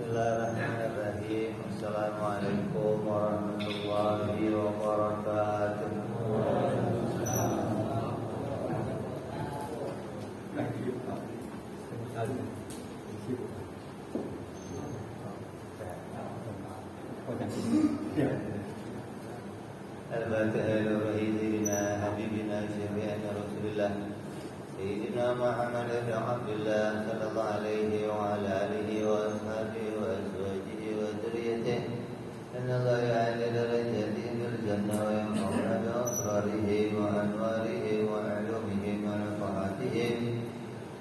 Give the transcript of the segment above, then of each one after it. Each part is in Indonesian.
Bismillahirrahmanirrahim. Assalamualaikum warahmatullahi wabarakatuh. Al-Fatihah ila sayyidina habibina syafi'ina Rasulillah Sayyidina Muhammad ibn Abdullah sallallahu alaihi wa ala alihi wa ashabihi wa azwajihi wa dzurriyyatihi inna Allah ya'ala darajatihi fil jannah wa yamna'una bi asrarihi wa anwarihi wa 'ulumihi wa nafahatihi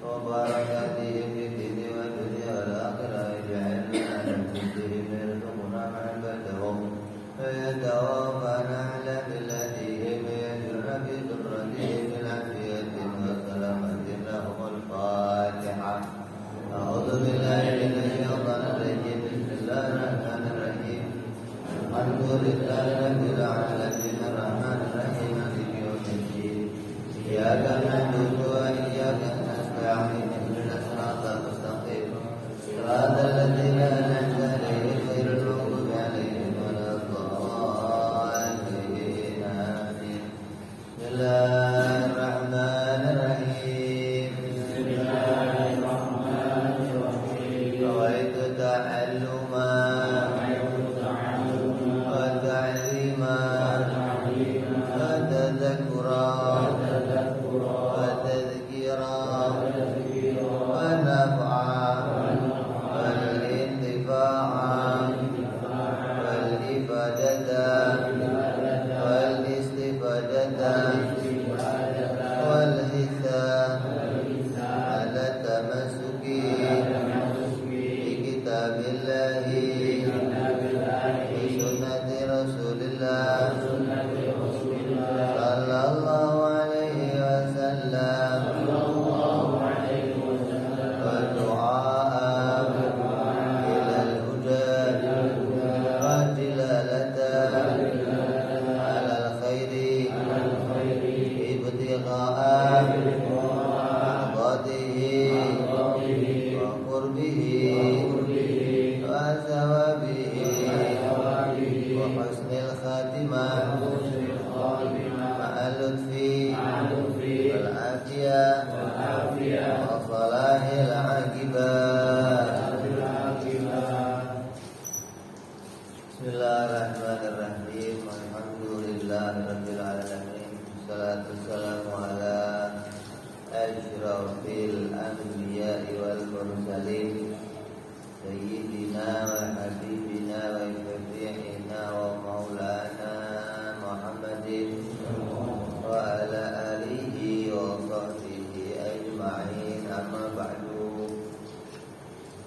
wa barakatihi fi dini wa dunya wal akhirah ja'alna min kullihim yarzuquna ma'abatahum wa yatawaffana 'ala billadihim wa yajruna bi dhurratihim min 'afiyatin wa salamatin lahumul fatihah. A'udzu billahi minasyaitonir rajim. Bismillahirrahmanirrahim. Alhamdulillahi rabbil alamin arrahmanir rahim maliki yaumiddin. Iyyaka na'budu wa iyyaka nasta'in ihdinas siratal mustaqim. Shiratal ladzina an'amta 'alaihim ghairil maghdubi 'alaihim waladdallin. Amin. Bismillahirrahmanirrahim. Nawaitu ta'alluma wa ta'lima wa tadhakkura wa tadhkira wa naf'a wal intifa'a wal ibadata wal istifadata wal hisa ala tamasuki bi kitabillahi bi sunnati rasulillah sallallahu alaihi wasallam wa du'a ilal huda wa dilalata alal khairi ibtigha'a mardatihi wa qurbihi wa thawabihi wa husnil khatimah ma'al lutfi wal afiyah wa salahil aqibah. Bismillahirrahmanirrahim. Alhamdulillahirabbil alamin. Wassalatu wassalamu ala asyrafil anbiya'i wal mursalin sayyidina wa habibina wa syafi'ina wa maulana Muhammadin wa ala alihi wa sahbihi ajma'in. Amma ba'du.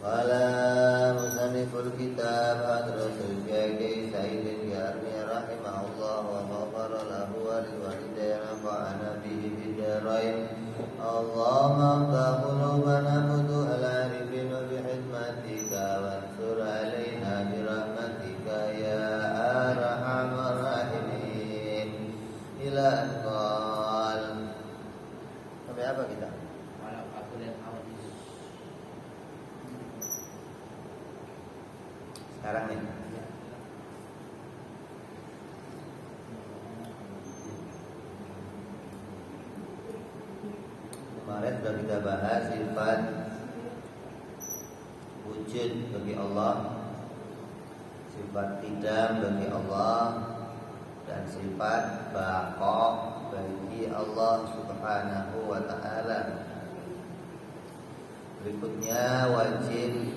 Qala musanniful kitab hadratul syekh Sayyidil Yarmi rahimahullah wa ghafara lahu wa liwalidayhi nafa'ana bihi fid darain. Allahumma iftah qulubana futuhal arifin wa bihikmatika wansur alaina birahmatika ya arhamar rahimin. Ila anqal. Sampai apa kita? Sekarang nih. Kemarin sudah kita bahas sifat wujud bagi Allah, sifat qidam bagi Allah, dan sifat baqa bagi Allah Subhanahu wa ta'ala. Berikutnya wajib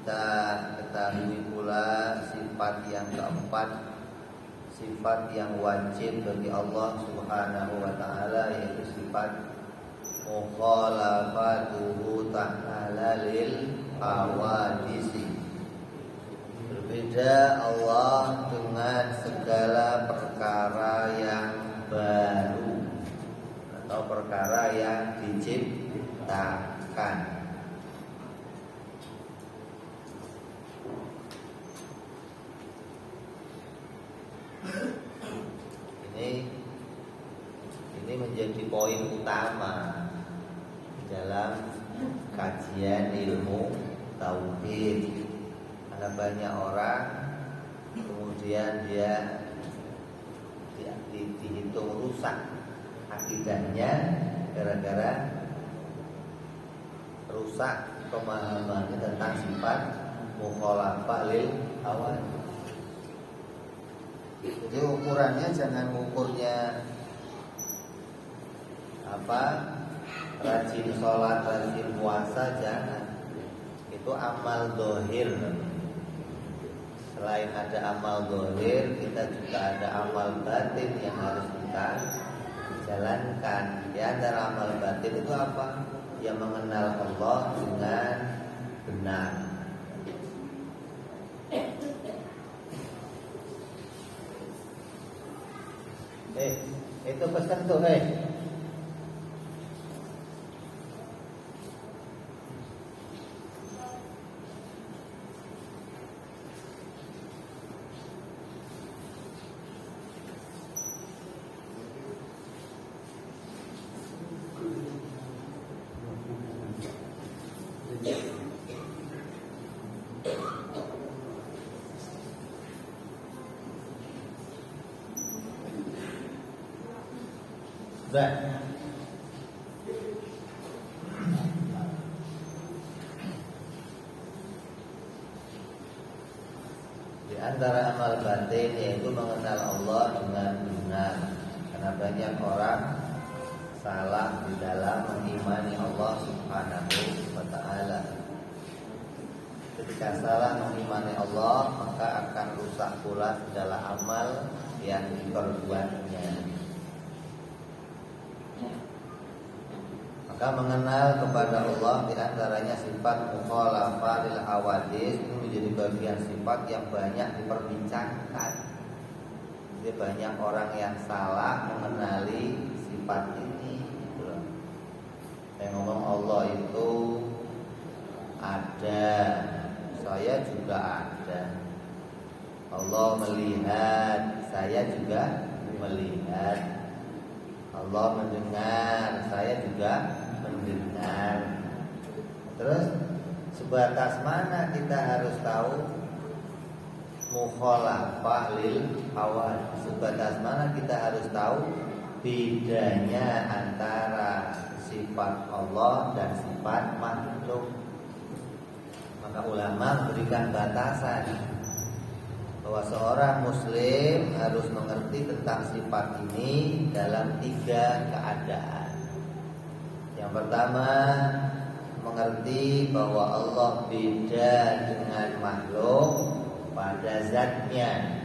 kita ketahui pula sifat yang keempat, sifat yang wajib bagi Allah Subhanahu wa ta'ala, yaitu sifat mukhalafatuhu ta'ala lil hawadisi. Berbeda Allah dengan segala perkara yang baru atau perkara yang diciptakan. Ini menjadi poin utama dalam kajian ilmu tauhid. Ada banyak orang kemudian dia dihitung rusak akidahnya gara-gara rusak pemahamannya tentang sifat mukhalafah lil hawa. Jadi ukurannya jangan ukurnya rajin sholat, rajin puasa, jangan. Itu amal dohir. Selain ada amal dohir, kita juga ada amal batin yang harus kita jalankan. Di antara amal batin itu apa? Yang mengenal Allah dengan benar. Itu pesan tuh, Di antara amal batin yaitu mengenal Allah dengan benar. Karena banyak orang salah di dalam mengimani Allah Subhanahu wa ta'ala. Ketika salah mengimani Allah, maka akan rusak pula segala amal yang diperbuatnya. Maka mengenal kepada Allah di antaranya sifat mukhalafah lil hawadits ini menjadi bagian sifat yang banyak diperbincangkan. Jadi banyak orang yang salah mengenali sifat ini. Saya ngomong Allah itu ada, saya juga ada. Allah melihat, saya juga melihat. Allah mendengar, saya juga mendengar. Terus sebatas mana kita harus tahu mukhalafah lil hawa? Sebatas mana kita harus tahu bedanya antara sifat Allah dan sifat makhluk? Maka ulama memberikan batasan bahwa seorang muslim harus mengerti tentang sifat ini dalam 3 keadaan. Yang pertama, mengerti bahwa Allah beda dengan makhluk pada zatnya.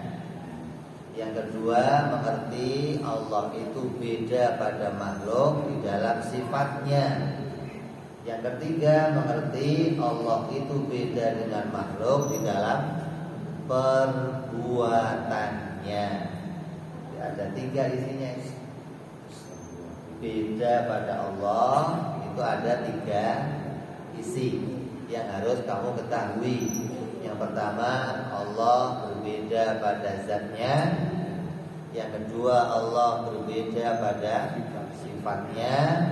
Yang kedua, mengerti Allah itu beda pada makhluk di dalam sifatnya. Yang ketiga, mengerti Allah itu beda dengan makhluk di dalam perbuatannya. Ada 3 isinya. Beda pada Allah itu ada 3 isi yang harus kamu ketahui. Yang pertama, Allah berbeda pada zatnya. Yang kedua, Allah berbeda pada sifatnya.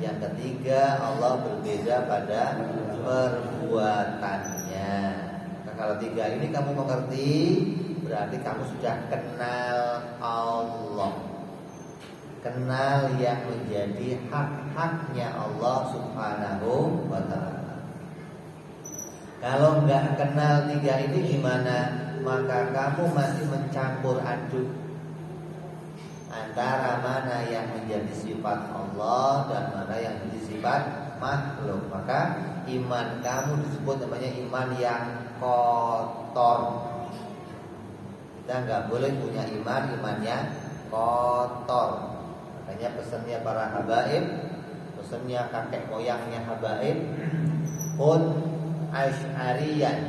Yang ketiga, Allah berbeda pada perbuatannya. Kalau 3 ini kamu mengerti, berarti kamu sudah kenal Allah. Kenal yang menjadi hak-haknya Allah Subhanahu wa ta'ala. Kalau enggak kenal 3 ini gimana? Maka kamu masih mencampur aduk antara mana yang menjadi sifat Allah dan mana yang menjadi sifat makhluk. Maka iman kamu disebut namanya iman yang kotor. Kita nggak boleh punya iman yang kotor. Makanya pesannya para habaib, pesannya kakek moyangnya habaib, kun asy'ariyan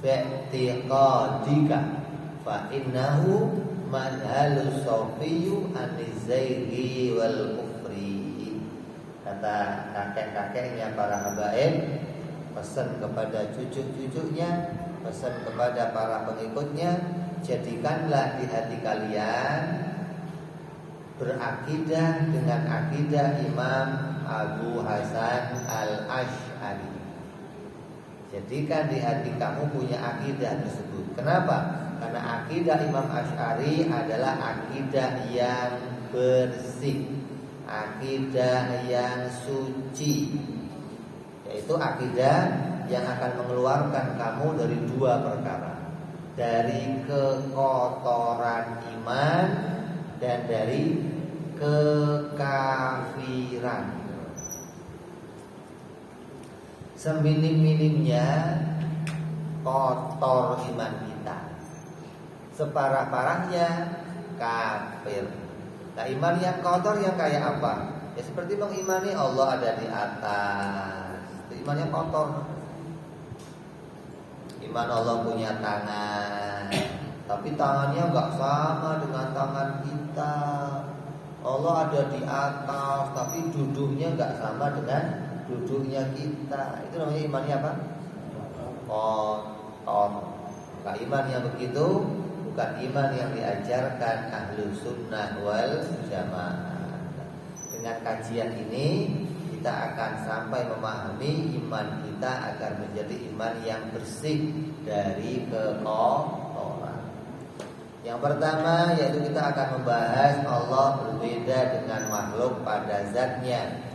fi'tiqadika fa innahu manhalus sofiyyu anizaigi wal kufri. Kata kakek-kakeknya para habaib, pesan kepada cucu-cucunya, pesan kepada para pengikutnya, jadikanlah di hati kalian berakidah dengan akidah Imam Abu Hasan Al Asy'ari. Jadikan di hati kamu punya akidah tersebut. Kenapa? Karena akidah Imam Asy'ari adalah akidah yang bersih, akidah yang suci, yaitu akidah yang akan mengeluarkan kamu dari dua perkara, dari kekotoran iman dan dari kekafiran. Seminim-minimnya kotor iman kita, separah-parahnya kafir. Nah, iman yang kotor yang kayak apa? Ya seperti mengimani Allah ada di atas. Itu imannya kotor. Iman Allah punya tangan, tapi tangannya enggak sama dengan tangan kita. Allah ada di atas, tapi duduknya enggak sama dengan duduknya kita. Itu namanya imannya apa? Kotor. Nah, iman yang begitu bukan iman yang diajarkan ahlu sunnah wal jamaah. Dengan kajian ini kita akan sampai memahami iman kita agar menjadi iman yang bersih dari kekotoran. Yang pertama yaitu kita akan membahas Allah berbeda dengan makhluk pada zatnya.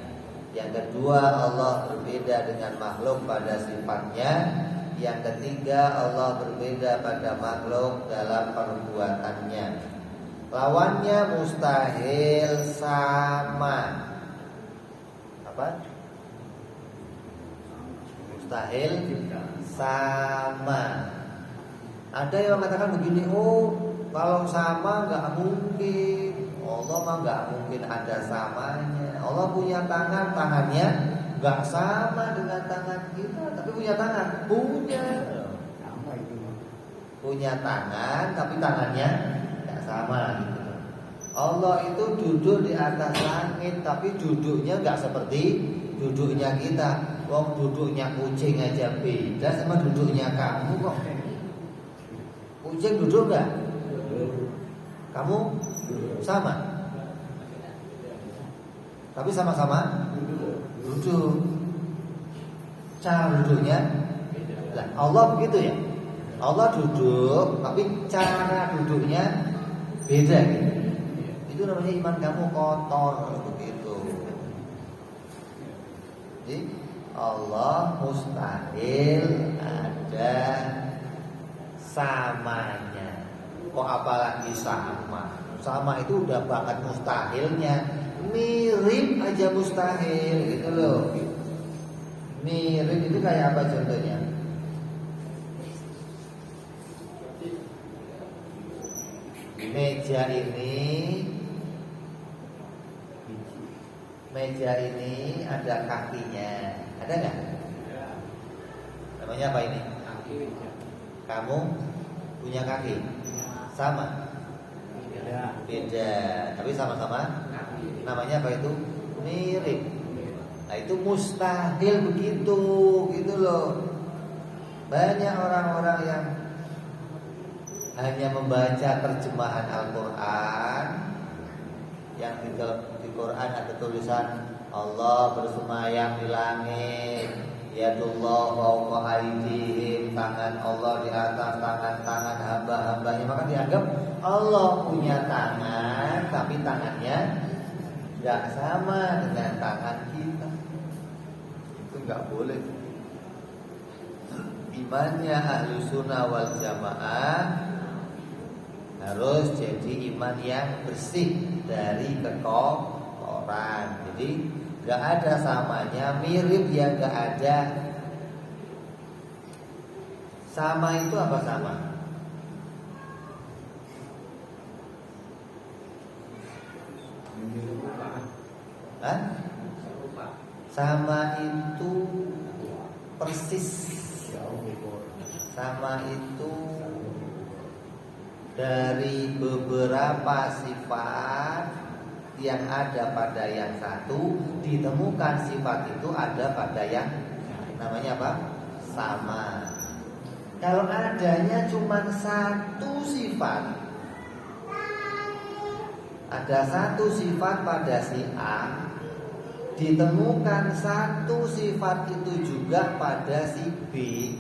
Yang kedua, Allah berbeda dengan makhluk pada sifatnya. Yang ketiga, Allah berbeda pada makhluk dalam perbuatannya. Lawannya mustahil sama. Apa? Mustahil sama. Ada yang mengatakan begini, oh kalau sama nggak mungkin. Allah mah nggak mungkin ada samanya. Allah punya tangan, tangannya nggak sama dengan tangan kita, tapi punya tangan, punya tangan, tapi tangannya nggak sama. Gitu. Allah itu duduk di atas langit, tapi duduknya nggak seperti duduknya kita. Wong duduknya kucing aja beda sama duduknya kamu kok. Kucing duduk nggak? Kamu sama, tapi sama-sama duduk. Cara duduknya, lah Allah begitu ya. Allah duduk, tapi cara duduknya beda gitu. Itu namanya iman kamu kotor begitu. Jadi Allah mustahil ada samanya. Kok apalagi sama? Sama itu udah banget mustahilnya. Mirip aja mustahil gitu loh. Mirip itu kayak apa contohnya? Meja ini ada kakinya, ada nggak? Namanya apa ini? Kamu punya kaki? Sama? Beda, tapi sama-sama. Namanya apa itu? Mirip. Nah itu mustahil begitu, gitu loh. Banyak orang-orang yang hanya membaca terjemahan Al-Quran, yang di Quran ada tulisan Allah bersemayam di langit, yadullah fawqa aydihim, tangan Allah di atas tangan-tangan hamba-hambanya, maka dianggap Allah punya tangan, tapi tangannya nggak sama dengan tangan kita. Itu nggak boleh. Imannya ahlu sunnah wal jamaah harus jadi iman yang bersih dari kekotoran. Jadi nggak ada samanya, mirip ya nggak ada. Sama itu apa sama? Hah? Sama itu persis. Sama itu dari beberapa sifat yang ada pada yang satu, ditemukan sifat itu ada pada yang namanya apa? Sama. Kalau adanya cuma satu sifat, ada satu sifat pada si A, ditemukan satu sifat itu juga pada si B,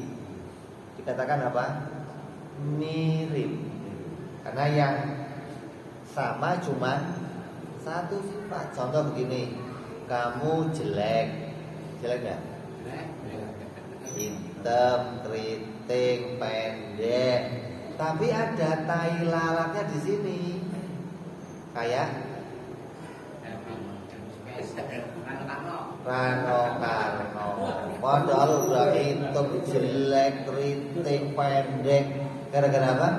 dikatakan apa? Mirip. Karena yang sama cuma satu sifat. Contoh begini, kamu jelek, jelek nggak? Hitam, keriting, pendek, tapi ada tai lalatnya di sini, kayak Rano Karno. Padahal udah hitam, jelek, keriting, pendek, gara-gara apa?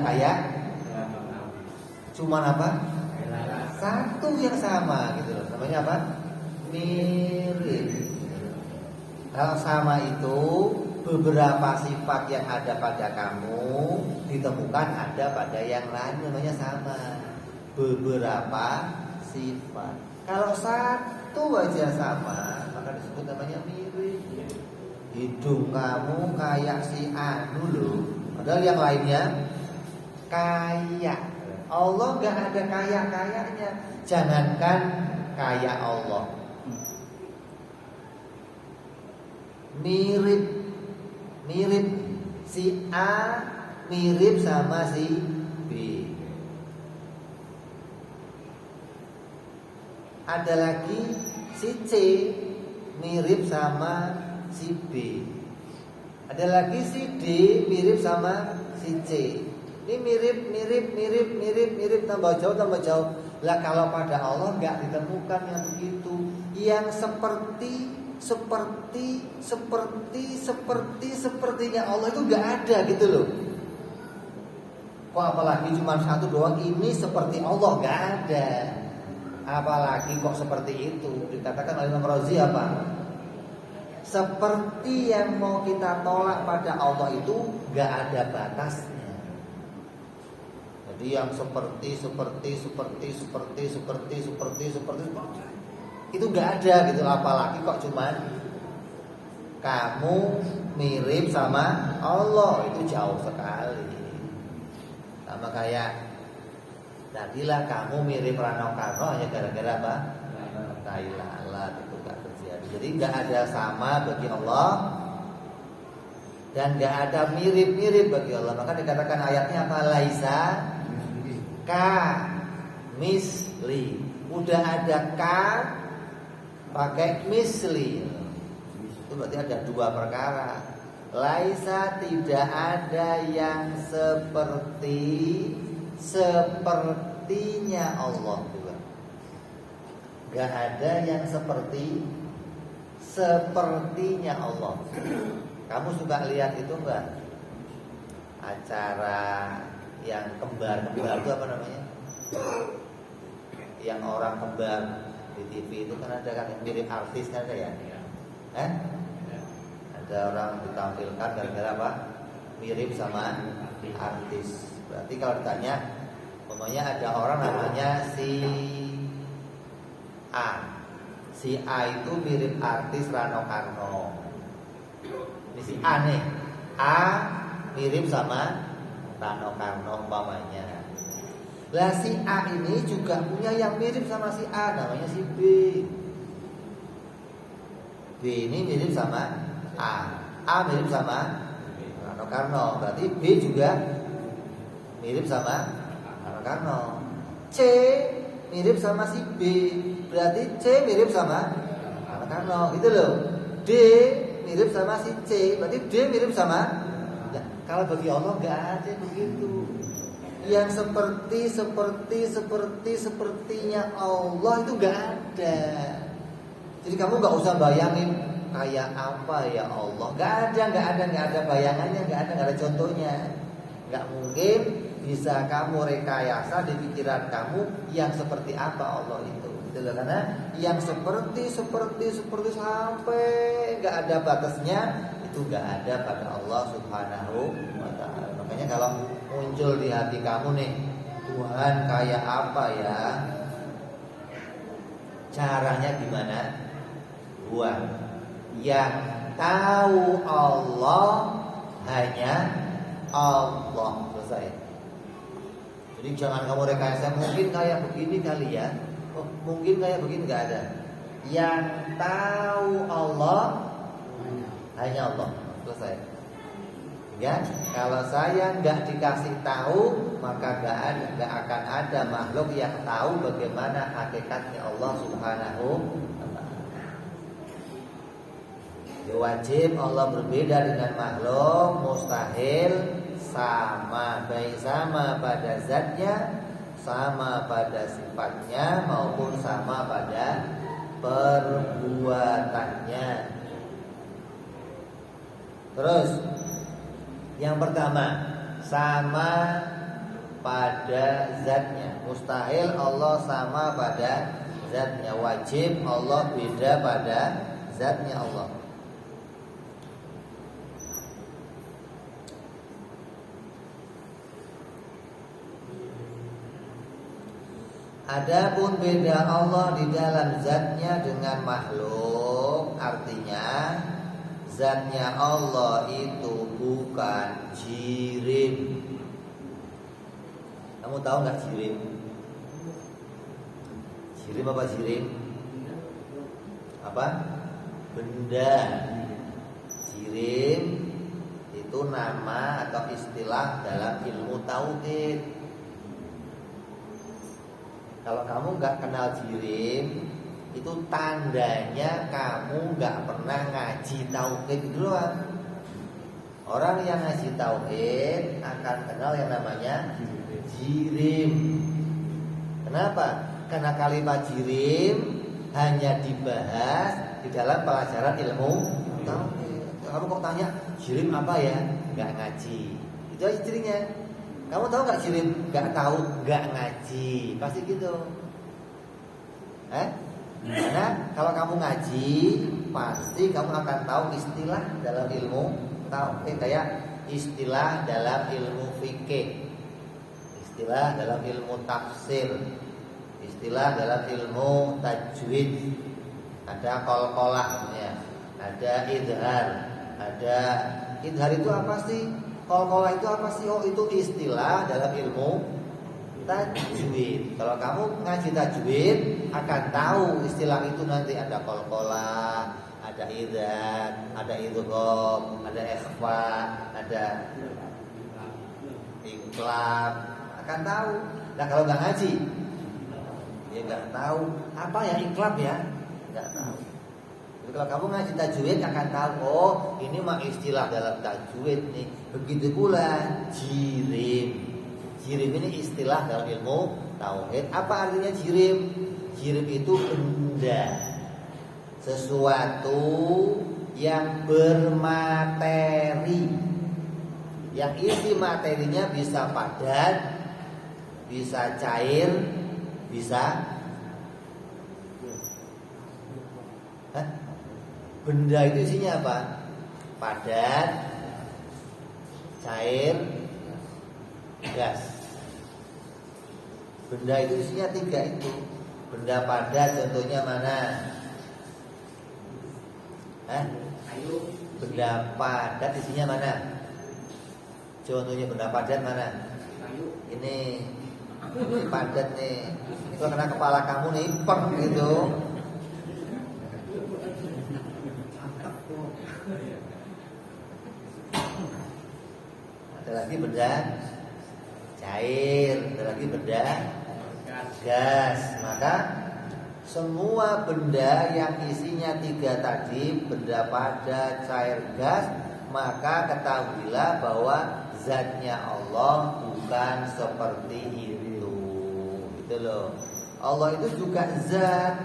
Kayak cuman apa? Satu yang sama gitu loh. Namanya apa? Mirip. Kalau sama itu beberapa sifat yang ada pada kamu ditemukan ada pada yang lain, namanya sama. Beberapa sifat. Kalau satu aja sama, maka disebut namanya mirip. Hidung kamu kayak si anu loh, padahal yang lainnya kayak. Allah gak ada kayak-kayaknya. Jangankan kayak Allah, mirip si A mirip sama si B. Ada lagi si C mirip sama si B. Ada lagi si D mirip sama si C. Ini mirip tambah jauh. Lah kalau pada Allah enggak ditemukan yang begitu, yang sepertinya Allah itu enggak ada gitu loh. Kok apalagi cuma satu doang, ini seperti Allah, enggak ada. Apalagi kok seperti itu. Dikatakan oleh Imam Razi apa? Seperti yang mau kita tolak pada Allah itu enggak ada batasnya. Jadi yang seperti itu enggak ada gitu. Apalagi kok cuman kamu mirip sama Allah, itu jauh sekali. Sama kayak jadilah kamu mirip Rano Karno hanya gara-gara apa? Tai lalat, itu enggak terjadi. Jadi enggak ada sama bagi Allah dan enggak ada mirip-mirip bagi Allah. Maka dikatakan ayatnya apa? Laisa ka misli. Udah ada ka pakai misli. Itu berarti ada dua perkara. Laisa, tidak ada yang sepertinya Allah juga. Gak ada yang sepertinya Allah. Kamu suka lihat itu enggak? Acara yang kembar itu apa namanya? Yang orang kembar di TV itu kan ada kan yang mirip artis kan ada ya? Ada orang ditampilkan gara-gara apa? Mirip sama artis. Berarti kalau ditanya, umpamanya ada orang namanya si A. Si A itu mirip artis Rano Karno. Ini si A nih. A mirip sama Rano Karno umpamanya. Lah si A ini juga punya yang mirip sama si A, namanya si B. B ini mirip sama A. A mirip sama Rano Karno. Berarti B juga mirip sama Rano Karno. C mirip sama si B. Berarti C mirip sama Rano Karno. Gitu loh. D mirip sama si C. Berarti D mirip sama. Nah, kalau bagi Allah enggak ada begitu. Yang sepertinya Allah itu enggak ada. Jadi kamu enggak usah bayangin kayak apa ya Allah. Enggak ada bayangannya, enggak ada contohnya. Enggak mungkin bisa kamu rekayasa di pikiran kamu yang seperti apa Allah itu. Gitu loh, karena yang seperti sampai enggak ada batasnya itu enggak ada pada Allah Subhanahu wa taala. Makanya kalau muncul di hati kamu nih, Tuhan kayak apa ya? Caranya gimana? Buat yang tahu Allah hanya Allah. Selesai. Jadi jangan kamu rekayasa, mungkin kayak begini kali ya. mungkin kayak begini nggak ada. Yang tahu Allah hanya Allah. Selesai. Ya, kalau saya nggak dikasih tahu, maka nggak akan ada makhluk yang tahu bagaimana hakikatnya Allah Subhanahu wa Ta'ala. Ya, wajib Allah berbeda dengan makhluk, mustahil sama, baik sama pada zatnya, sama pada sifatnya, maupun sama pada perbuatannya. Terus yang pertama, sama pada zatnya. Mustahil Allah sama pada zatnya. Wajib Allah beda pada zatnya Allah. Adapun beda Allah di dalam zatnya dengan makhluk, artinya zatnya Allah itu bukan jirim. Kamu tahu nggak jirim? Jirim apa jirim? Apa? Benda. Jirim itu nama atau istilah dalam ilmu tauhid. Kalau kamu nggak kenal jirim, itu tandanya kamu nggak pernah ngaji tauhid duluan. Orang yang ngaji tauhid akan kenal yang namanya jirim. Kenapa? Karena kalimat jirim hanya dibahas di dalam pelajaran ilmu tauhid. Kamu kok tanya jirim apa ya? Nggak ngaji. Itu aja cirinya. Kamu tahu nggak jirim? Nggak tahu, nggak ngaji. Pasti gitu. Karena kalau kamu ngaji, pasti kamu akan tahu istilah dalam ilmu tauhid, kayak istilah dalam ilmu fikih, istilah dalam ilmu tafsir, istilah dalam ilmu tajwid. Ada qalqalah, ada idhar. Ada idhar itu apa sih? Qalqalah itu apa sih? Oh, itu istilah dalam ilmu tajwid. Kalau kamu ngaji tajwid akan tahu istilah itu nanti ada qalqalah, ada idhar, ada idgham, ada ikhfa, ada iqlab, akan tahu. Nah, kalau nggak ngaji, ya nggak tahu apa ya iqlab ya, nggak tahu. Jadi kalau kamu ngaji tajwid akan tahu, oh ini mah istilah dalam tajwid nih. Begitu pula jirim. Jirim ini istilah dalam ilmu tauhid. Apa artinya jirim? Jirim itu benda, sesuatu yang bermateri, yang isi materinya bisa padat, bisa cair, bisa benda itu isinya apa? Padat, cair, gas. Benda itu isinya 3 itu. Benda padat contohnya mana? Benda padat isinya mana? Contohnya benda padat mana? Ini padat nih. Itu karena kepala kamu nih per gitu. Ada lagi benda cair, ada lagi benda gas. Maka semua benda yang isinya 3 tadi, benda padat, cair, gas, maka ketahuilah bahwa zatnya Allah bukan seperti itu. Gitu loh. Allah itu juga zat,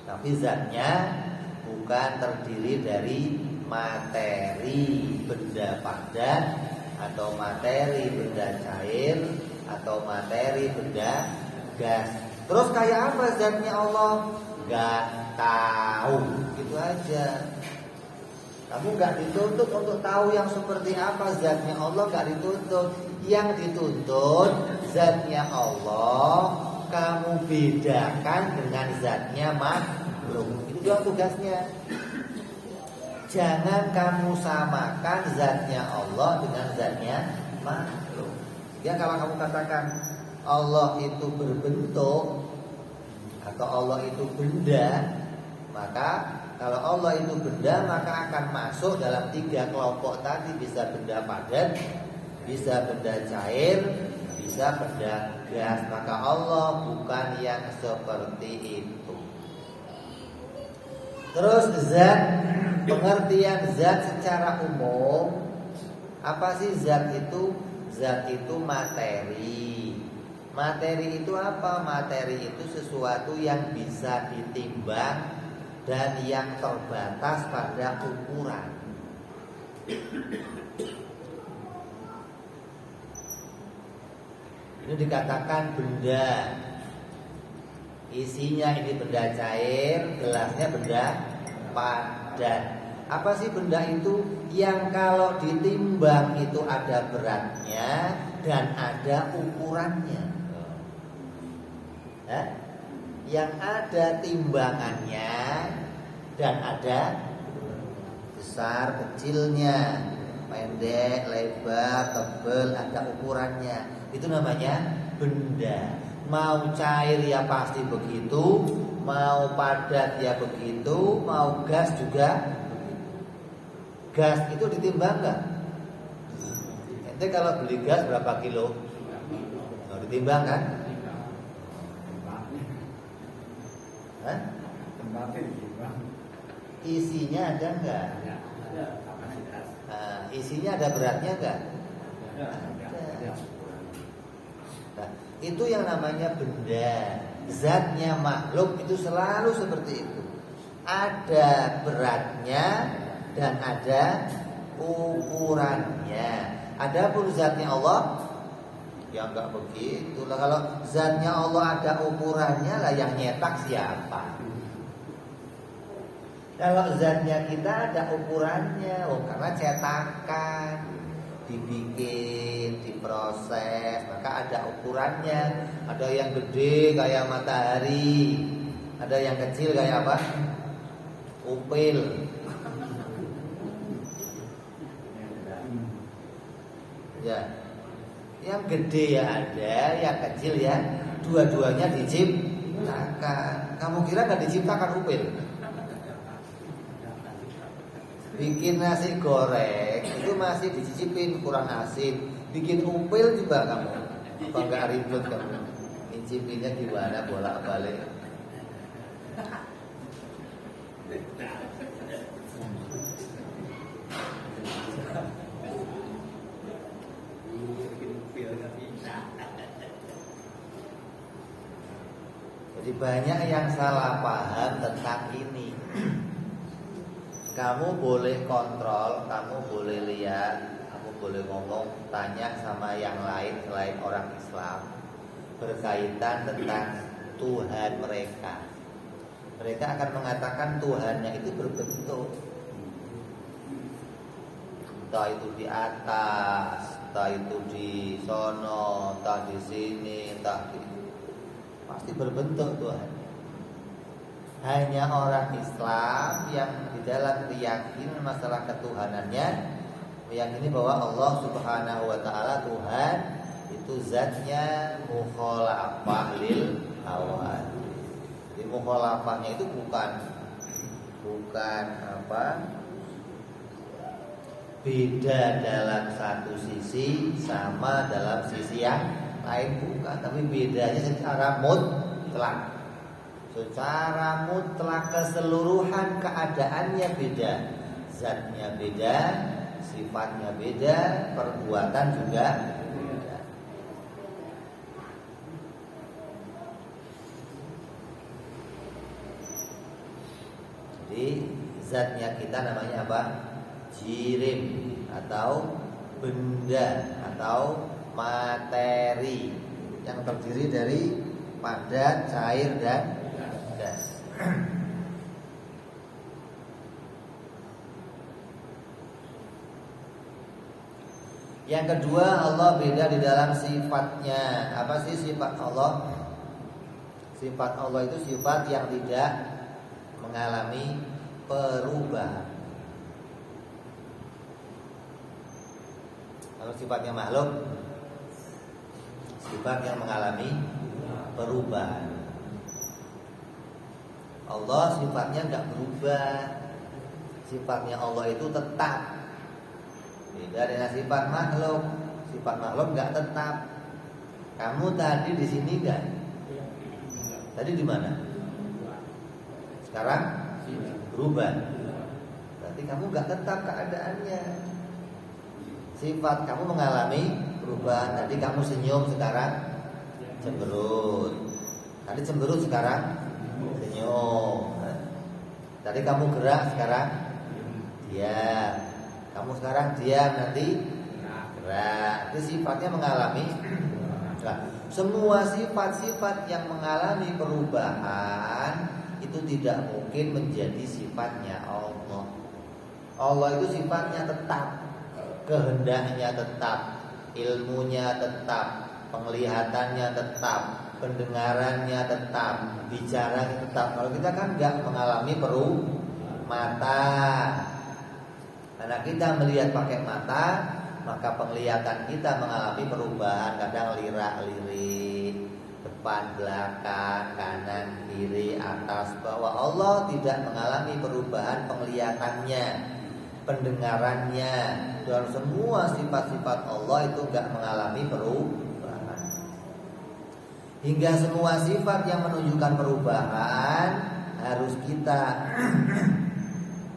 tapi zatnya bukan terdiri dari materi benda padat, atau materi benda cair, atau materi benda gas. Terus kayak apa zatnya Allah? Gak tahu, gitu aja. Kamu gak dituntut untuk tahu yang seperti apa zatnya Allah, gak dituntut. Yang dituntut zatnya Allah kamu bedakan dengan zatnya makhluk. Itu doang tugasnya. Jangan kamu samakan zatnya Allah dengan zatnya makhluk. Ya, kalau kamu katakan Allah itu berbentuk, atau Allah itu benda, maka kalau Allah itu benda maka akan masuk dalam 3 kelompok tadi. Bisa benda padat, bisa benda cair, bisa benda gas. Maka Allah bukan yang seperti itu. Terus zat, pengertian zat secara umum. Apa sih zat itu? Zat itu materi. Materi itu apa? Materi itu sesuatu yang bisa ditimbang dan yang terbatas pada ukuran. Ini dikatakan benda. Isinya ini benda cair, gelasnya benda padat. Apa sih benda itu? Yang kalau ditimbang itu ada beratnya dan ada ukurannya. Yang ada timbangannya dan ada besar kecilnya, pendek, lebar, tebal, ada ukurannya. Itu namanya benda. Mau cair ya pasti begitu, mau padat ya begitu, mau gas juga begitu. Gas itu ditimbang nggak? Ente kalau beli gas berapa kilo? Nggak ditimbang kan? Isinya ada nggak? Ada kapasitas. Isinya ada beratnya nggak? Ada. Nah, itu yang namanya benda. Zatnya makhluk itu selalu seperti itu. Ada beratnya dan ada ukurannya. Adapun zatnya Allah ya enggak begitu lah. Kalau zatnya Allah ada ukurannya lah, yang nyetak siapa? Kalau zatnya kita ada ukurannya, karena cetakan, dibikin, diproses, maka ada ukurannya. Ada yang gede kayak matahari, ada yang kecil kayak apa? Upil. Ya, yang gede ya ada, yang kecil ya. Dua-duanya diciptakan. Kamu kira nggak diciptakan upil? Bikin nasi goreng itu masih dicicipin kurang asin. Bikin upil juga kamu. Apa nggak ribet kamu? Nyicipinnya gimana bolak-balik? Jadi banyak yang salah paham tentang ini. Kamu boleh kontrol, kamu boleh lihat, kamu boleh ngomong, tanya sama yang lain selain orang Islam berkaitan tentang Tuhan mereka. Mereka akan mengatakan Tuhannya itu berbentuk, entah itu di atas, entah itu di sono, entah di sini, entah di, pasti berbentuk Tuhan. Hanya orang Islam yang di dalam keyakinan masalah ketuhanannya meyakini bahwa Allah Subhanahu wa taala Tuhan itu zatnya mukhalafah lil awal. Di mukhalafahnya itu bukan apa? Beda dalam satu sisi sama dalam sisi yang lain, bukan, tapi bedanya secara mutlak. Secara mutlak keseluruhan keadaannya beda. Zatnya beda, sifatnya beda, perbuatan juga beda. Jadi zatnya kita namanya apa? Jirim atau benda atau materi yang terdiri dari padat, cair dan gas. Yang kedua, Allah beda di dalam sifatnya. Apa sih sifat Allah? Sifat Allah itu sifat yang tidak mengalami perubahan. Kalau sifatnya makhluk, sifat yang mengalami perubahan. Allah sifatnya nggak berubah. Sifatnya Allah itu tetap. Beda dengan sifat makhluk. Sifat makhluk nggak tetap. Kamu tadi di sini nggak? Tadi di mana? Sekarang berubah. Berarti kamu nggak tetap keadaannya. Sifat kamu mengalami perubahan. Tadi kamu senyum, sekarang cemberut. Tadi cemberut, sekarang senyum. Tadi kamu gerak, sekarang diam. Kamu sekarang diam, nanti gerak. Itu sifatnya mengalami. Nah, semua sifat-sifat yang mengalami perubahan itu tidak mungkin menjadi sifatnya Allah. Allah itu sifatnya tetap, kehendaknya tetap, ilmunya tetap, penglihatannya tetap, pendengarannya tetap, bicaranya tetap. Kalau kita kan nggak mengalami mata. Karena kita melihat pakai mata, maka penglihatan kita mengalami perubahan. Kadang lirak-lirik, depan, belakang, kanan, kiri, atas, bawah. Allah tidak mengalami perubahan penglihatannya, pendengarannya, dan semua sifat-sifat Allah itu enggak mengalami perubahan. Hingga semua sifat yang menunjukkan perubahan harus kita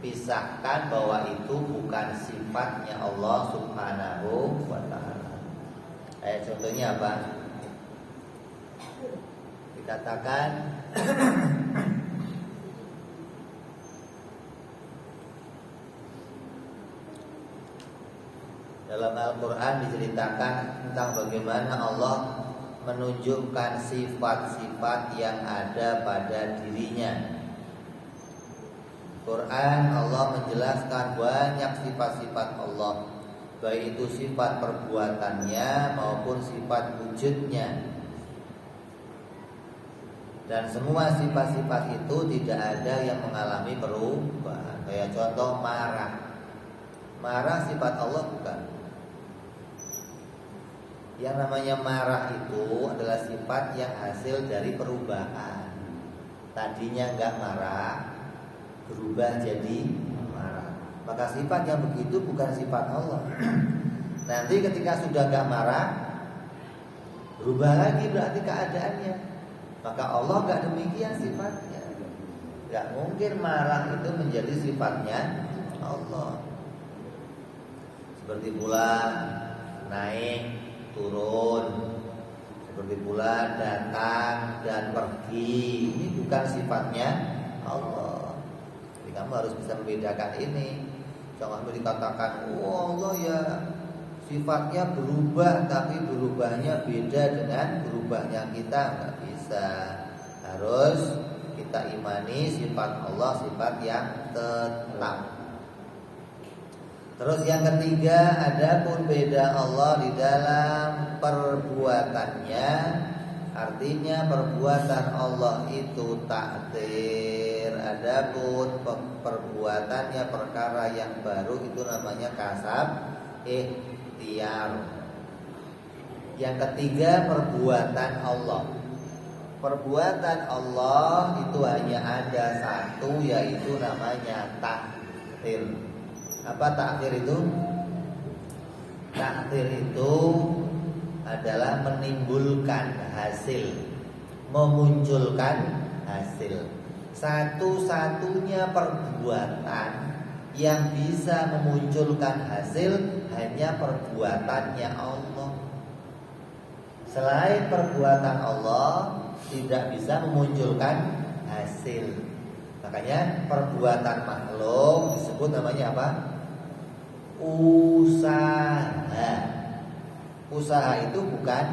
pisahkan bahwa itu bukan sifatnya Allah Subhanahu wa ta'ala. Contohnya apa? Dikatakan dalam Al-Quran diceritakan tentang bagaimana Allah menunjukkan sifat-sifat yang ada pada dirinya. Quran Allah menjelaskan banyak sifat-sifat Allah, baik itu sifat perbuatannya maupun sifat wujudnya. Dan semua sifat-sifat itu tidak ada yang mengalami perubahan. Kayak contoh marah. Marah sifat Allah bukan. Yang namanya marah itu adalah sifat yang hasil dari perubahan. Tadinya enggak marah, berubah jadi marah. Maka sifat yang begitu bukan sifat Allah. Nanti ketika sudah enggak marah, berubah lagi berarti keadaannya. Maka Allah enggak demikian sifatnya. Enggak mungkin marah itu menjadi sifatnya Allah. Seperti bulan naik, turun, seperti bulan datang dan pergi. Ini bukan sifatnya Allah. Jadi kamu harus bisa membedakan ini. Jangan dikatakan, oh Allah ya sifatnya berubah, tapi berubahnya beda dengan berubahnya kita. Nggak bisa. Harus kita imani sifat Allah sifat yang tetap. Terus yang ketiga, ada pun beda Allah di dalam perbuatannya. Artinya perbuatan Allah itu takdir. Adapun perbuatannya perkara yang baru itu namanya kasab ikhtiar. Yang ketiga, perbuatan Allah. Perbuatan Allah itu hanya ada satu, yaitu namanya takdir. Apa takdir itu? Takdir itu adalah menimbulkan hasil, memunculkan hasil. Satu-satunya perbuatan yang bisa memunculkan hasil hanya perbuatannya Allah. Selain perbuatan Allah tidak bisa memunculkan hasil. Makanya perbuatan makhluk disebut namanya apa? Usaha. Usaha itu bukan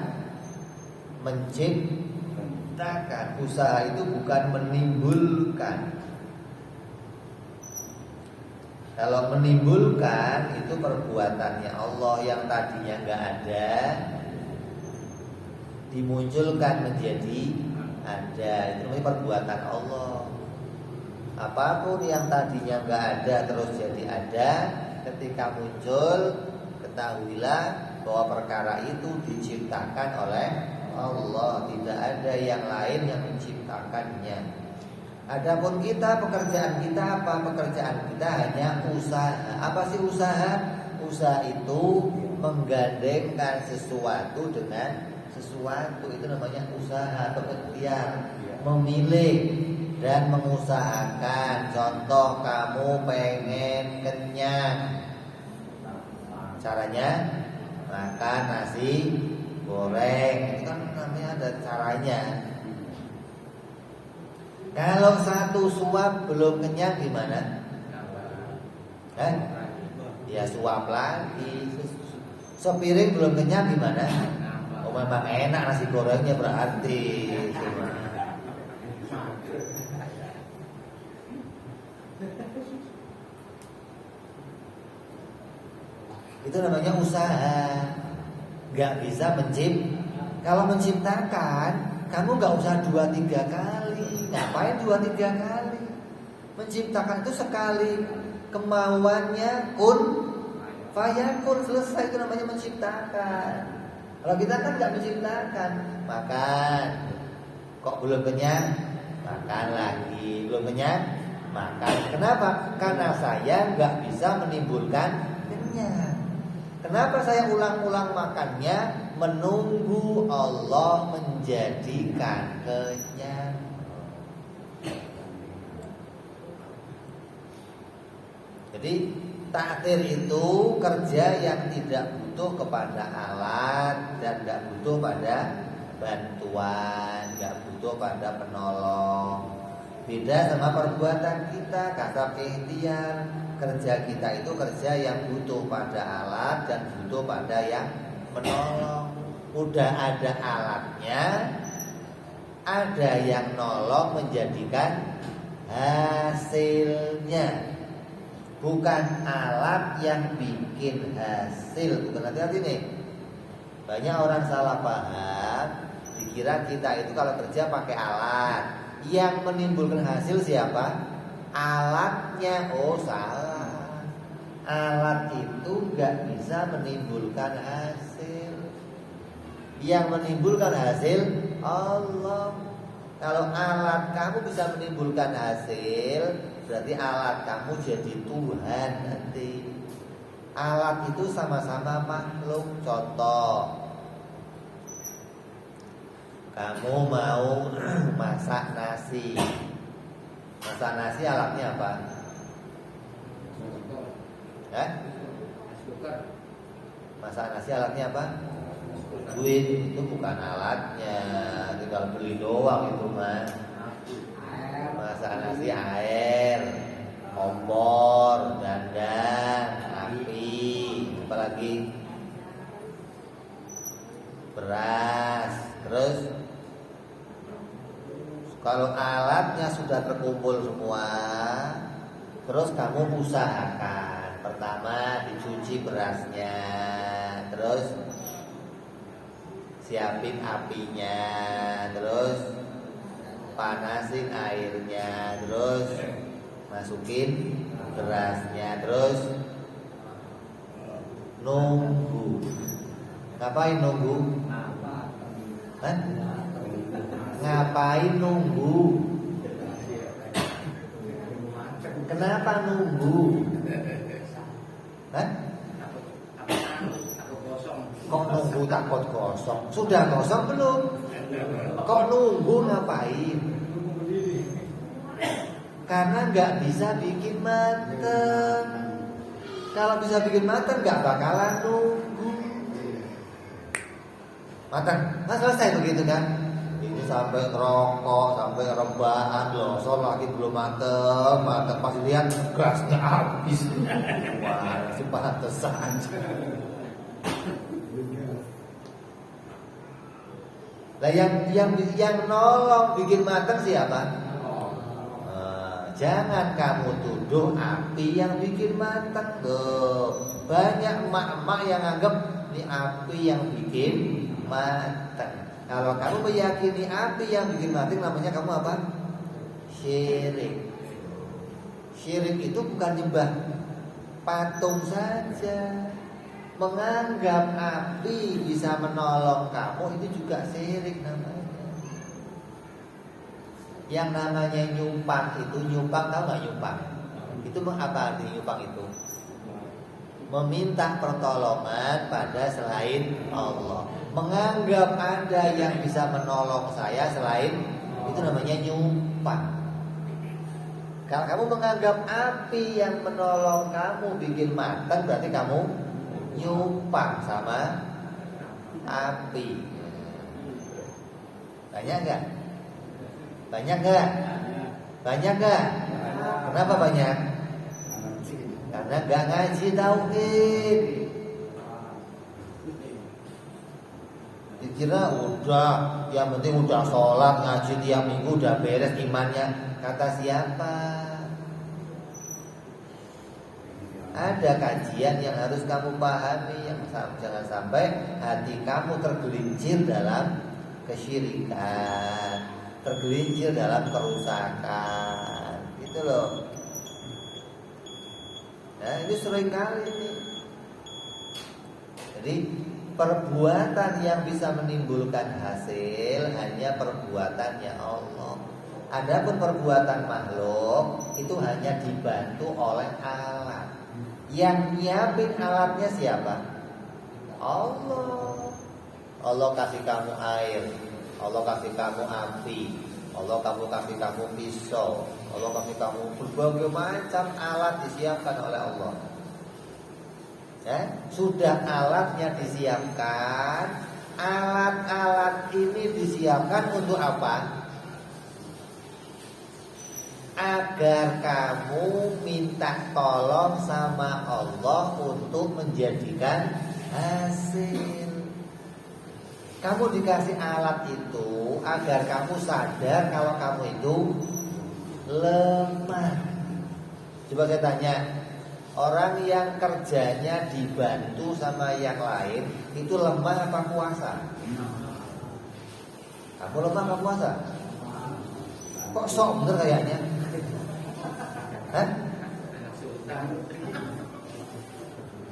menciptakan. Usaha itu bukan menimbulkan. Kalau menimbulkan itu perbuatannya Allah yang tadinya nggak ada, dimunculkan menjadi ada. Itu namanya perbuatan Allah. Apapun yang tadinya nggak ada terus jadi ada, ketika muncul ketahuilah bahwa perkara itu diciptakan oleh Allah. Tidak ada yang lain yang menciptakannya. Adapun kita, pekerjaan kita apa? Pekerjaan kita hanya usaha. Apa sih usaha? Usaha itu menggandengkan sesuatu dengan sesuatu, itu namanya usaha atau ikhtiar. Memilih dan mengusahakan. Contoh, kamu pengen kenyang, caranya makan nasi goreng, itu kan namanya ada caranya. Kalau satu suap belum kenyang gimana? Ya suap lagi. Sepiring belum kenyang gimana? Oh memang enak nasi gorengnya berarti. Itu namanya usaha. Gak bisa kalau menciptakan, kamu gak usah 2-3 kali. Ngapain 2-3 kali? Menciptakan itu sekali, kemauannya kun fayakun, selesai. Itu namanya menciptakan. Kalau kita kan gak menciptakan. Makan, kok belum kenyang? Makan lagi. Belum kenyang? Makan. Kenapa? Karena saya gak bisa menimbulkan kenyang. Kenapa saya ulang-ulang makannya? Menunggu Allah menjadikan kenyang. Jadi takdir itu kerja yang tidak butuh kepada alat dan tidak butuh pada bantuan, tidak butuh pada penolong. Beda sama perbuatan kita, kasab ikhtiar. Kerja kita itu kerja yang butuh pada alat dan butuh pada yang menolong. Udah ada alatnya, ada yang nolong menjadikan hasilnya. Bukan alat yang bikin hasil. Bukan, hati-hati nih. Banyak orang salah paham, dikira kita itu kalau kerja pakai alat. Yang menimbulkan hasil siapa? Alatnya. Oh salah. Alat itu gak bisa menimbulkan hasil. Yang menimbulkan hasil Allah. Kalau alat kamu bisa menimbulkan hasil, berarti alat kamu jadi Tuhan nanti. Alat itu sama-sama makhluk. Contoh, kamu mau masak nasi. Masak nasi alatnya apa? Masak nasi alatnya apa? Duit. Itu bukan alatnya, tinggal beli doang itu mah. Masak nasi air, kompor, dandang, api, apalagi beras. Terus kalau alatnya sudah terkumpul semua, terus kamu usahakan. Pertama dicuci berasnya, terus siapin apinya, terus panasin airnya, terus masukin berasnya, terus nunggu. Ngapain nunggu? Ngapain nunggu? Kenapa nunggu? Kok nunggu takut kosong? Sudah kosong belum? Kok nunggu ngapain? Karena gak bisa bikin mateng. Kalau bisa bikin mateng gak bakalan nunggu. Mateng, nah selesai begitu kan? Ini sampai rokok, sampai rebahan, losor lagi belum mateng. Pas lihat gasnya habis. Wah, pantesan. Lah yang nolong bikin mateng siapa? Jangan kamu tuduh api yang bikin mateng. Banyak emak-emak yang anggap ini api yang bikin mateng. Kalau kamu meyakini api yang bikin mateng, namanya kamu apa? Syirik. Syirik itu bukan nyembah patung saja. Menganggap api bisa menolong kamu itu juga syirik namanya. Yang namanya nyumpang itu, nyumpang tahu nggak nyumpang? Itu apa arti nyumpang itu? Meminta pertolongan pada selain Allah. Menganggap ada yang bisa menolong saya selain, itu namanya nyumpang. Kalau kamu menganggap api yang menolong kamu bikin matang, berarti kamu nyumpang sama api. Banyak nggak? Banyak nggak? Banyak nggak? Kenapa banyak? Karena nggak ngaji tauhid. Dikira udah, yang penting udah sholat ngaji tiap minggu udah beres imannya. Kata siapa? Ada kajian yang harus kamu pahami, yang jangan sampai hati kamu tergelincir dalam kesyirikan, tergelincir dalam kerusakan. Gitu loh. Nah, ini sering kali nih. Jadi perbuatan yang bisa menimbulkan hasil hanya perbuatannya Allah. Adapun perbuatan makhluk itu hanya dibantu oleh alat. Yang nyiapin alatnya siapa? Allah. Allah kasih kamu air, Allah kasih kamu api, Allah kasih kamu pisau, Allah kasih kamu berbagai macam alat disiapkan oleh Allah. Ya, sudah alatnya disiapkan. Alat-alat ini disiapkan untuk apa? Agar kamu minta tolong sama Allah untuk menjadikan hasil. Kamu dikasih alat itu agar kamu sadar kalau kamu itu lemah. Coba saya tanya, orang yang kerjanya dibantu sama yang lain itu lemah apa kuasa? Kamu lemah apa kuasa? Kok sok bener kayaknya? Hah?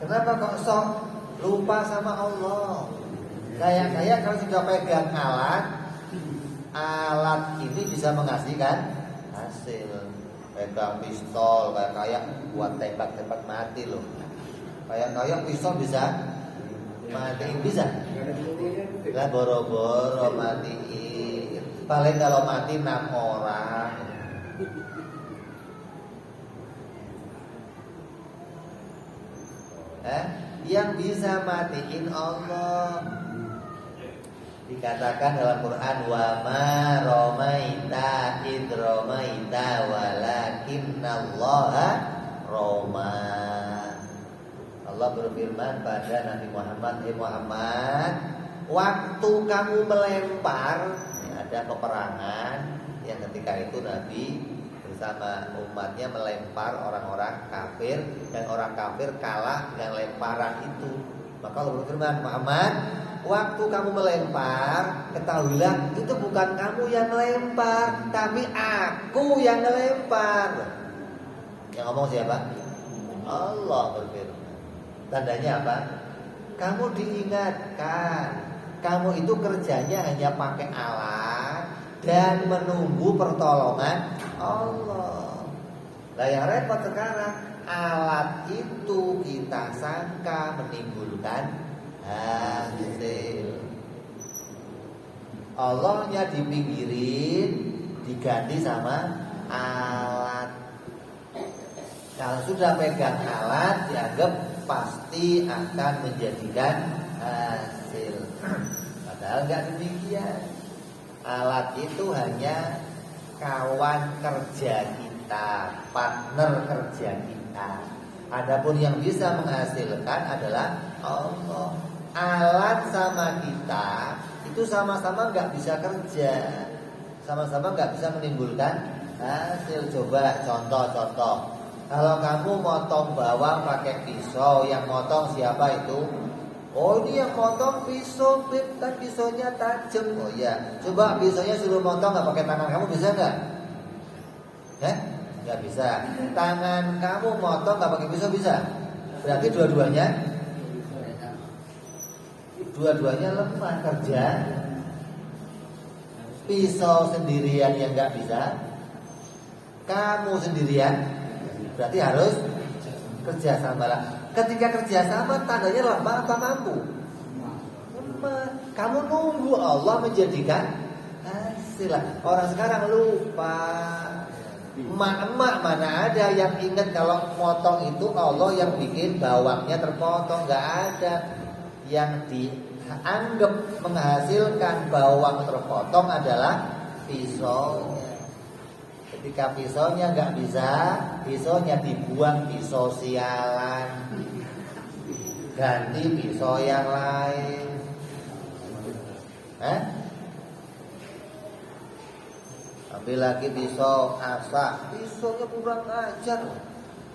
Kenapa kok sok lupa sama Allah? Kayak kalau sudah pegang alat ini bisa menghasilkan hasil. Pegang pistol kayak buat tembak mati loh. Kayak pistol bisa matiin, bisa. Lah boro-boro matiin. Paling kalau mati 6 orang. Yang bisa matiin Allah. Dikatakan dalam Quran, wa ma romaita id romaita walakinnallaha roma. Allah berfirman pada Nabi Muhammad, Muhammad, waktu kamu melempar, ada peperangan yang ketika itu Nabi bersama umatnya melempar orang-orang kafir, dan orang kafir kalah dengan lemparan itu. Maka Allah berfirman, Muhammad, waktu kamu melempar, ketahuilah itu bukan kamu yang melempar, tapi aku yang melempar. Yang ngomong siapa? Allah berfirman. Tandanya apa? Kamu diingatkan, kamu itu kerjanya hanya pakai alat dan menunggu pertolongan Allah. Nah yang repot sekarang, alat itu kita sangka menimbulkan hasil. Allahnya dipinggirin, diganti sama alat. Kalau sudah pegang alat, dianggap pasti akan menjadikan hasil. Padahal nggak demikian. Alat itu hanya kawan kerja kita, partner kerja kita. Adapun yang bisa menghasilkan adalah Allah. Alat sama kita itu sama-sama nggak bisa kerja, sama-sama nggak bisa menimbulkan hasil. Coba contoh. Kalau kamu motong bawang pakai pisau, yang motong siapa itu? Oh ini yang motong pisau, kan pisaunya tajam. Oh iya, coba pisaunya suruh motong nggak pakai tangan kamu, bisa nggak? Nggak bisa. Tangan kamu motong nggak pakai pisau bisa? Berarti dua-duanya lemah kerja. pisau sendirian yang nggak bisa, kamu sendirian berarti harus kerjasama lah. Ketika kerjasama tandanya lemah apa mampu? Lemah. Kamu nunggu Allah menjadikan hasil lah. Orang sekarang lupa. Emak-emak mana ada yang ingat kalau motong itu Allah yang bikin bawangnya terpotong, nggak ada. Yang dianggap menghasilkan bawang terpotong adalah pisaunya. Ketika pisaunya nggak bisa, pisaunya dibuang pisau sialan, ganti pisau yang lain. Ambil lagi pisau asa, pisaunya kurang ajar.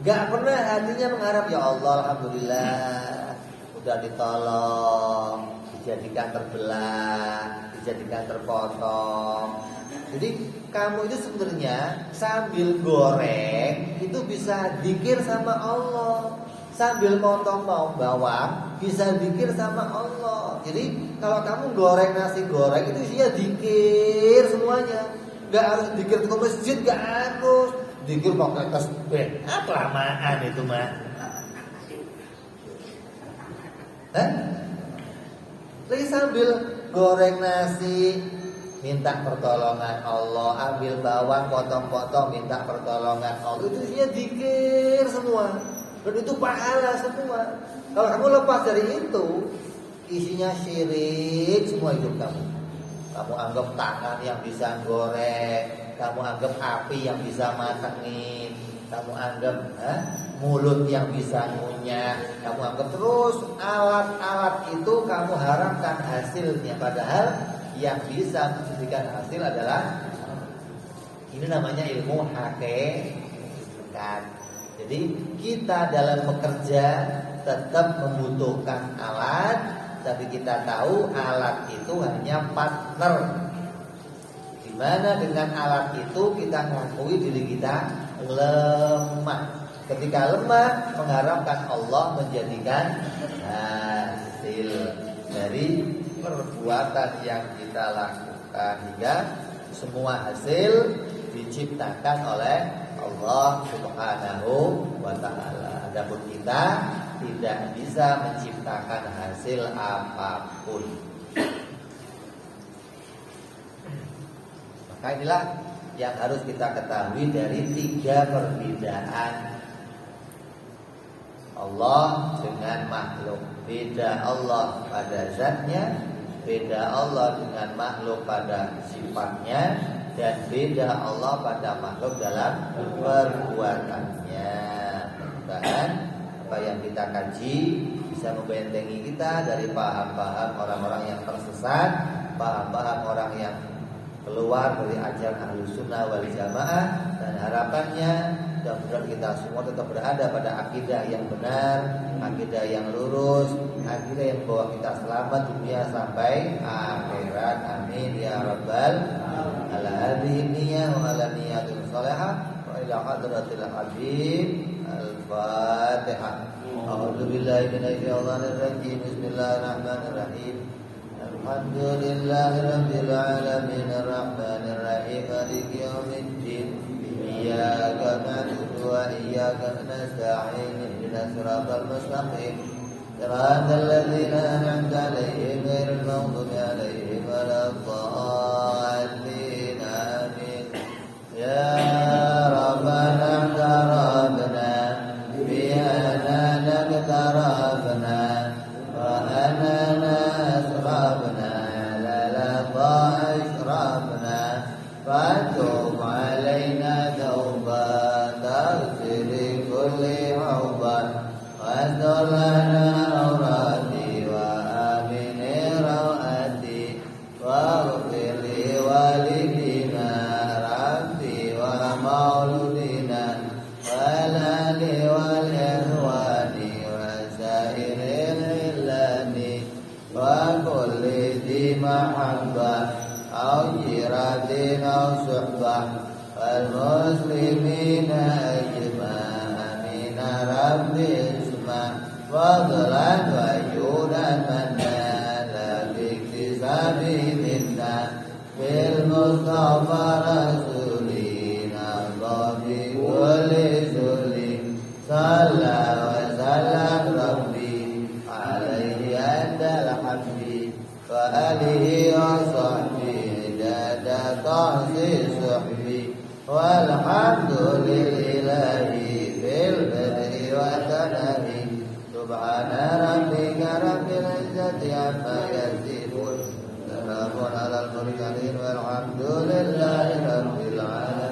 Gak pernah hatinya mengharap, ya Allah alhamdulillah udah ditolong, dijadikan terbelah, dijadikan terpotong. Jadi kamu itu sebenarnya sambil goreng itu bisa zikir sama Allah. Sambil motong bawang bisa zikir sama Allah. Jadi kalau kamu goreng nasi goreng itu isinya zikir semuanya. Gak harus zikir ke masjid, gak harus zikir pakai tasbih. Kelamaan itu mah. Lagi sambil goreng nasi minta pertolongan Allah, ambil bawang potong-potong minta pertolongan Allah. Itu isinya zikir semua. Dan itu pahala semua. Kalau kamu lepas dari itu, isinya syirik semua hidup kamu. Kamu anggap tangan yang bisa goreng, kamu anggap api yang bisa matengin, kamu anggap mulut yang bisa ngunyah, kamu anggap terus alat-alat itu kamu harapkan hasilnya. Padahal yang bisa menjadikan hasil adalah ini namanya ilmu hakikat. Jadi kita dalam bekerja tetap membutuhkan alat, tapi kita tahu alat itu hanya partner. Dimana dengan alat itu kita mengakui diri kita lemah. Ketika lemah, mengharapkan Allah menjadikan hasil dari perbuatan yang kita lakukan, hingga semua hasil diciptakan oleh Allah Subhanahu wa ta'ala. Adapun kita tidak bisa menciptakan hasil apapun. Maka inilah yang harus kita ketahui dari 3 perbedaan Allah dengan makhluk. Beda Allah pada zatnya, beda Allah dengan makhluk pada sifatnya, dan beda Allah pada makhluk dalam perbuatannya. Mudah-mudahan apa yang kita kaji bisa membentengi kita dari paham-paham orang-orang yang tersesat, paham-paham orang yang keluar dari ajaran Ahlus Sunnah wal Jamaah, dan harapannya mudah-mudahan kita semua tetap berada pada akidah yang benar, akidah yang lurus, akidah yang membawa kita selamat dunia sampai akhirat. Amin ya rabbal alamin. Wa ala niyatin salihah wa ila hadratil habib. Al-Fatihah. A'udzu billahi minasyaitonir rajim. Bismillahirrahmanirrahim. Alhamdulillahi rabbil alamin arrahmanir rahim maliki yaumiddin. Iyyaka na'budu wa iyyaka nasta'in. Ihdinas siratal mustaqim. Siratal ladzina an'amta 'alaihim ghairil maghdubi 'alaihim waladdallin. Amin. Ya Rabbana tarabna bi anana tarabna wa anana asrabna la asrabna fatub alaina tauban taghfir kulli hawban wasdolana awrati wa amini rawati wa ghfir li walidina rabbi wa mauludina walali wal ihwani wa sairil illani wa kulli di mahabbah au jiratin au suhbah wal muslimina ajma'in rabbi isma wa dhalan wa yudan manna la biktisabi minna bil مصطفى رسولنا ضبي ولسولي صلى وسلم ربي عليه أنت الحمد وآله وصحبه جاد تحصي صحبي والحمد لله في البدء والتنهي سبحان ربك رب العزة عما يصفون سلام على المرسلين والحمد لله رب العالمين.